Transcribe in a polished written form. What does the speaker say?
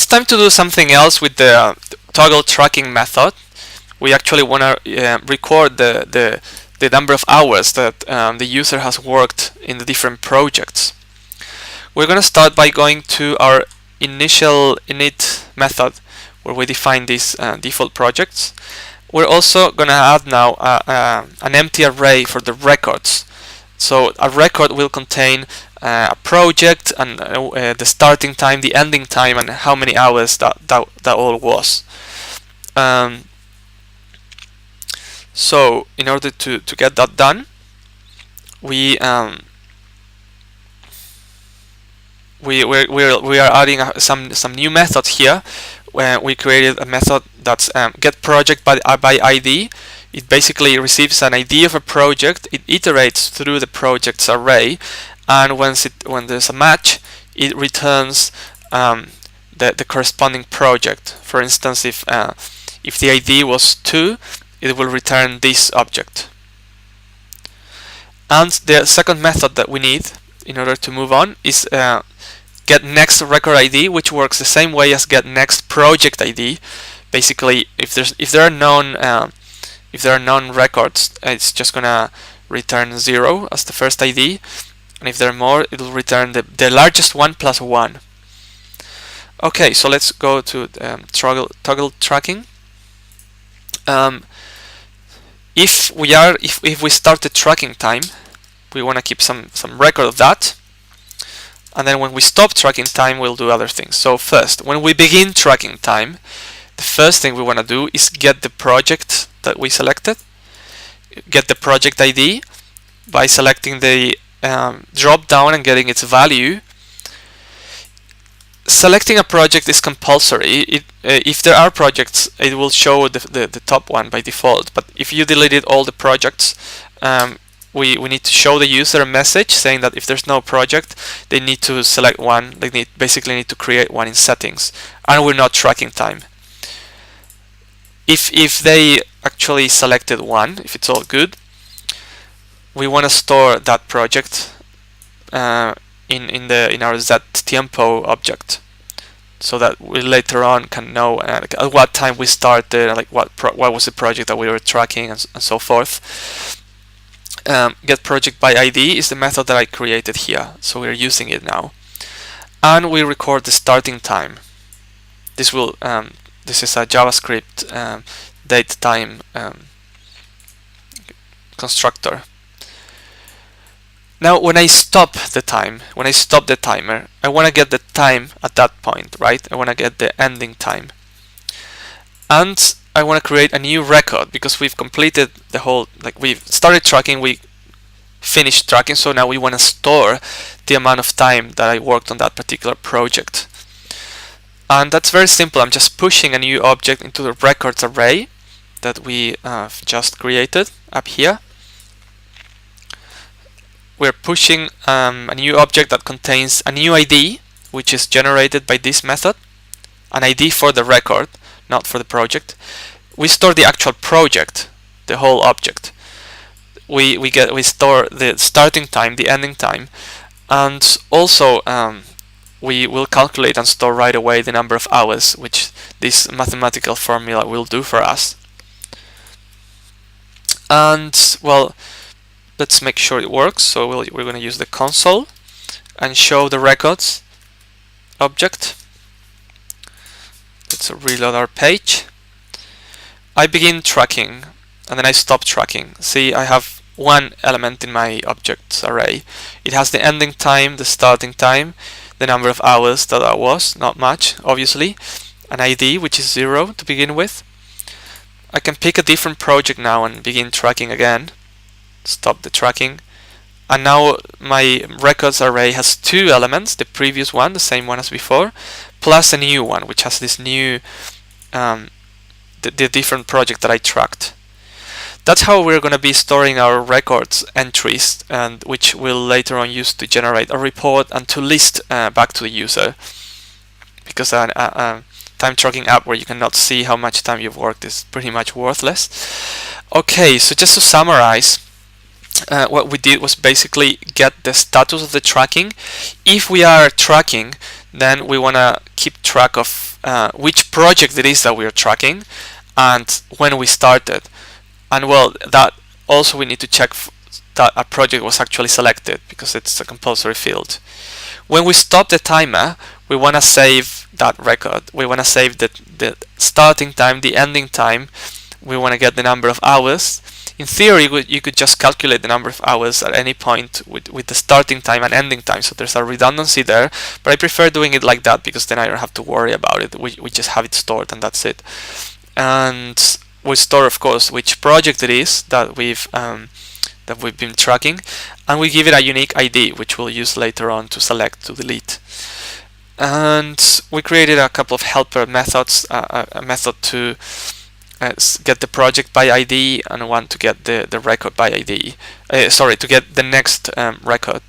it's time to do something else with the toggle tracking method. We actually want to record the number of hours that the user has worked in the different projects. We're going to start by going to our initial init method where we define these default projects. We're also going to add now an empty array for the records. So a record will contain a project and the starting time, the ending time, and how many hours that all was. So in order to get that done, we are adding some new methods here. Where we created a method that's get project by ID. It basically receives an ID of a project, it iterates through the project's array, and when there's a match, it returns the corresponding project. For instance, if the ID was 2, it will return this object. And the second method that we need in order to move on is get next record ID, which works the same way as get next project ID. Basically, if there are known records, it's just gonna return 0 as the first ID, and if there are more, it will return the largest one plus 1. Okay, so let's go to toggle tracking. If we start the tracking time, we want to keep some record of that. And then when we stop tracking time, we'll do other things. So first, when we begin tracking time, the first thing we want to do is get the project that we selected, get the project ID by selecting the drop down and getting its value. Selecting a project is compulsory. If there are projects, it will show the top one by default. But if you deleted all the projects, we need to show the user a message saying that if there's no project, they need to select one. They basically need to create one in settings, and we're not tracking time. If they actually selected one, if it's all good, we want to store that project in our ztiempo object, so that we later on can know at what time we started, like what was the project that we were tracking, and so forth. Get project by ID is the method that I created here, so we're using it now, and we record the starting time. This is a JavaScript date time constructor. Now, when I stop the timer, I want to get the time at that point, right? I want to get the ending time, and I want to create a new record because we've completed the whole, we've started tracking, we finished tracking, so now we want to store the amount of time that I worked on that particular project. And that's very simple. I'm just pushing a new object into the records array that we just created up here. We're pushing a new object that contains a new ID, which is generated by this method, an ID for the record, not for the project. We store the actual project, the whole object. We store the starting time, the ending time, and also we will calculate and store right away the number of hours, which this mathematical formula will do for us. And well, let's make sure it works. So we're going to use the console and show the records object. Let's reload our page. I begin tracking and then I stop tracking. See, I have one element in my objects array. It has the ending time, the starting time, the number of hours that was, not much obviously, an ID which is 0 to begin with. I can pick a different project now and begin tracking again. Stop the tracking, and now my records array has two elements, the previous one, the same one as before, plus a new one which has this new the different project that I tracked. That's how we're going to be storing our records entries, and which we'll later on use to generate a report and to list back to the user, because a time tracking app where you cannot see how much time you've worked is pretty much worthless. Okay, so just to summarize, what we did was basically get the status of the tracking. If we are tracking, then we want to keep track of which project it is that we are tracking and when we started. And well, that also we need to check that a project was actually selected because it's a compulsory field. When we stop the timer, we want to save that record. We want to save the starting time, the ending time. We want to get the number of hours. In theory, you could just calculate the number of hours at any point with the starting time and ending time, so there's a redundancy there, but I prefer doing it like that because then I don't have to worry about it. We just have it stored and that's it. And we store, of course, which project it is that we've been tracking, and we give it a unique ID, which we'll use later on to select to delete. And we created a couple of helper methods, a method to get the project by ID and one to get the record by ID. To get the next record.